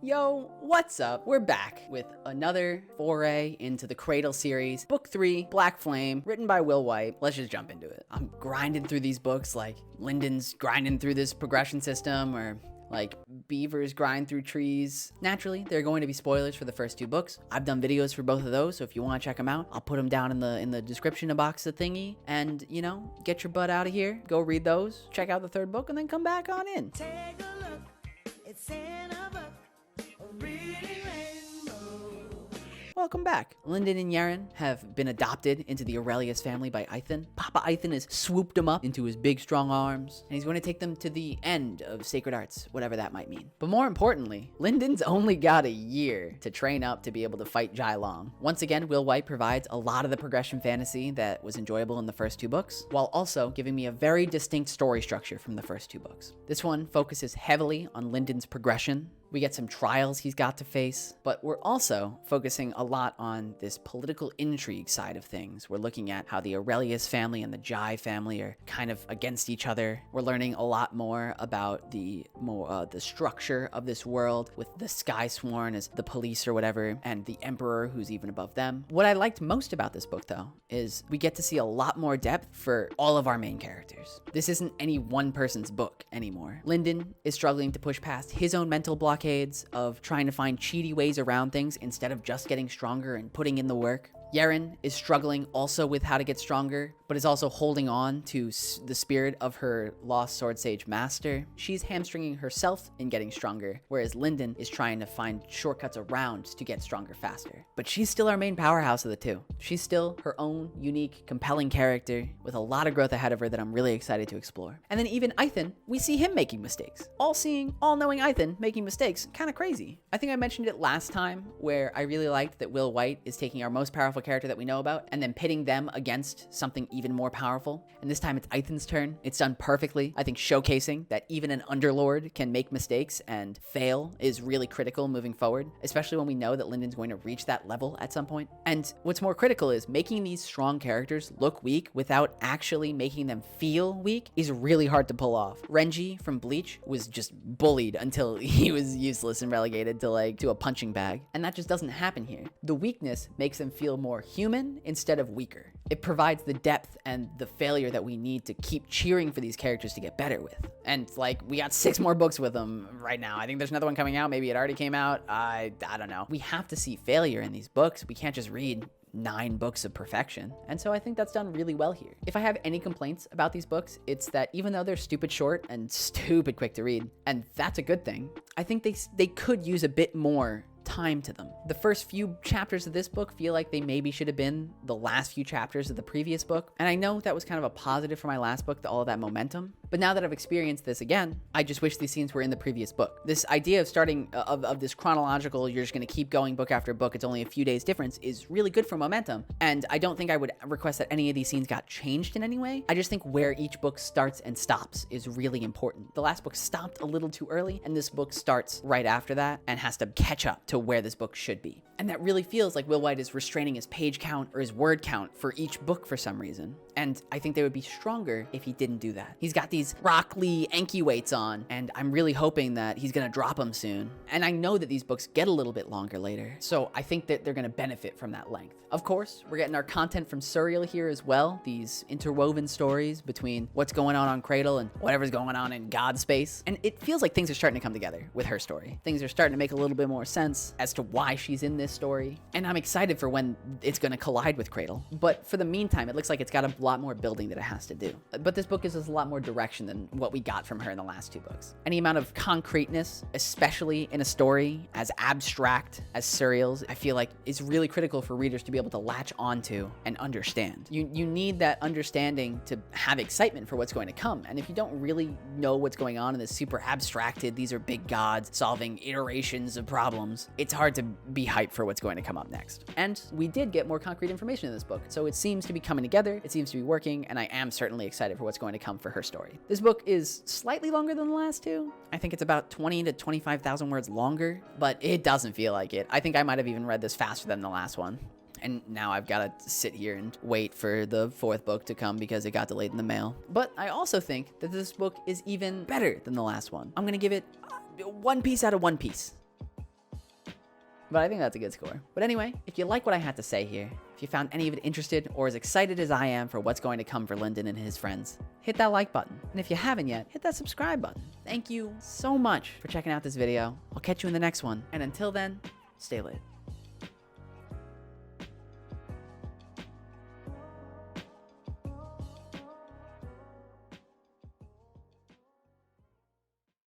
Yo, what's up? We're back with another foray into the Cradle series, Book 3, Blackflame, written by Will Wight. Let's just jump into it. I'm grinding through these books like Lindon's grinding through this progression system, or like beavers grind through trees. Naturally, there are going to be spoilers for the first two books. I've done videos for both of those, so if you want to check them out, I'll put them down in the description box of thingy. And, you know, get your butt out of here, go read those, check out the third book, and then come back on in. Take a look, it's in a book, a reading rainbow. Welcome back. Lindon and Yerin have been adopted into the Aurelius family by Ithan. Papa Ithan has swooped them up into his big, strong arms, and he's going to take them to the end of sacred arts, whatever that might mean. But more importantly, Lindon's only got a year to train up to be able to fight Jai Long. Once again, Will Wight provides a lot of the progression fantasy that was enjoyable in the first two books, while also giving me a very distinct story structure from the first two books. This one focuses heavily on Lindon's progression. We get some trials he's got to face, but we're also focusing a lot on this political intrigue side of things. We're looking at how the Aurelius family and the Jai family are kind of against each other. We're learning a lot more about the structure of this world, with the Sky Sworn as the police or whatever, and the Emperor who's even above them. What I liked most about this book, though, is we get to see a lot more depth for all of our main characters. This isn't any one person's book anymore. Lindon is struggling to push past his own mental blockades of trying to find cheaty ways around things instead of just getting stronger and putting in the work. Yerin is struggling also with how to get stronger, but is also holding on to the spirit of her lost sword sage master. She's hamstringing herself in getting stronger, whereas Lindon is trying to find shortcuts around to get stronger faster. But she's still our main powerhouse of the two. She's still her own unique, compelling character with a lot of growth ahead of her that I'm really excited to explore. And then even Ithan, we see him making mistakes. All-seeing, all-knowing Ithan making mistakes, kind of crazy. I think I mentioned it last time, where I really liked that Will Wight is taking our most powerful character that we know about and then pitting them against something even more powerful. And this time it's Ithan's turn. It's done perfectly. I think showcasing that even an underlord can make mistakes and fail is really critical moving forward, especially when we know that Lindon's going to reach that level at some point. And what's more critical is making these strong characters look weak without actually making them feel weak is really hard to pull off. Renji from Bleach was just bullied until he was useless and relegated to a punching bag. And that just doesn't happen here. The weakness makes them feel more human instead of weaker. It provides the depth and the failure that we need to keep cheering for these characters to get better with. And like, we got 6 more books with them right now. I think there's another one coming out. Maybe it already came out. I don't know. We have to see failure in these books. We can't just read 9 books of perfection. And so I think that's done really well here. If I have any complaints about these books, it's that even though they're stupid short and stupid quick to read, and that's a good thing, I think they could use a bit more time to them. The first few chapters of this book feel like they maybe should have been the last few chapters of the previous book. And I know that was kind of a positive for my last book, all of that momentum. But now that I've experienced this again, I just wish these scenes were in the previous book. This idea of starting of this chronological, you're just going to keep going book after book, it's only a few days difference, is really good for momentum. And I don't think I would request that any of these scenes got changed in any way. I just think where each book starts and stops is really important. The last book stopped a little too early, and this book starts right after that and has to catch up to where this book should be. And that really feels like Will Wight is restraining his page count or his word count for each book for some reason. And I think they would be stronger if he didn't do that. He's got these Rock Lee Enki weights on, and I'm really hoping that he's gonna drop them soon. And I know that these books get a little bit longer later, so I think that they're gonna benefit from that length. Of course, we're getting our content from Surreal here as well, these interwoven stories between what's going on Cradle and whatever's going on in God space. And it feels like things are starting to come together with her story. Things are starting to make a little bit more sense as to why she's in this story. And I'm excited for when it's gonna collide with Cradle. But for the meantime, it looks like it's got a lot more building that it has to do. But this book gives us a lot more direction than what we got from her in the last 2 books. Any amount of concreteness, especially in a story as abstract as Surreal's, I feel like is really critical for readers to be able to latch onto and understand. You need that understanding to have excitement for what's going to come. And if you don't really know what's going on in this super abstracted, these are big gods solving iterations of problems, it's hard to be hyped for what's going to come up next. And we did get more concrete information in this book, so it seems to be coming together, it seems to be working, and I am certainly excited for what's going to come for her story. This book is slightly longer than the last 2. I think it's about 20 to 25,000 words longer, but it doesn't feel like it. I think I might have even read this faster than the last one. And now I've got to sit here and wait for the 4th book to come because it got delayed in the mail. But I also think that this book is even better than the last one. I'm going to give it 1 piece out of 1 piece. But I think that's a good score. But anyway, if you like what I had to say here, if you found any of it interested or as excited as I am for what's going to come for Lindon and his friends, hit that like button. And if you haven't yet, hit that subscribe button. Thank you so much for checking out this video. I'll catch you in the next one. And until then, stay lit.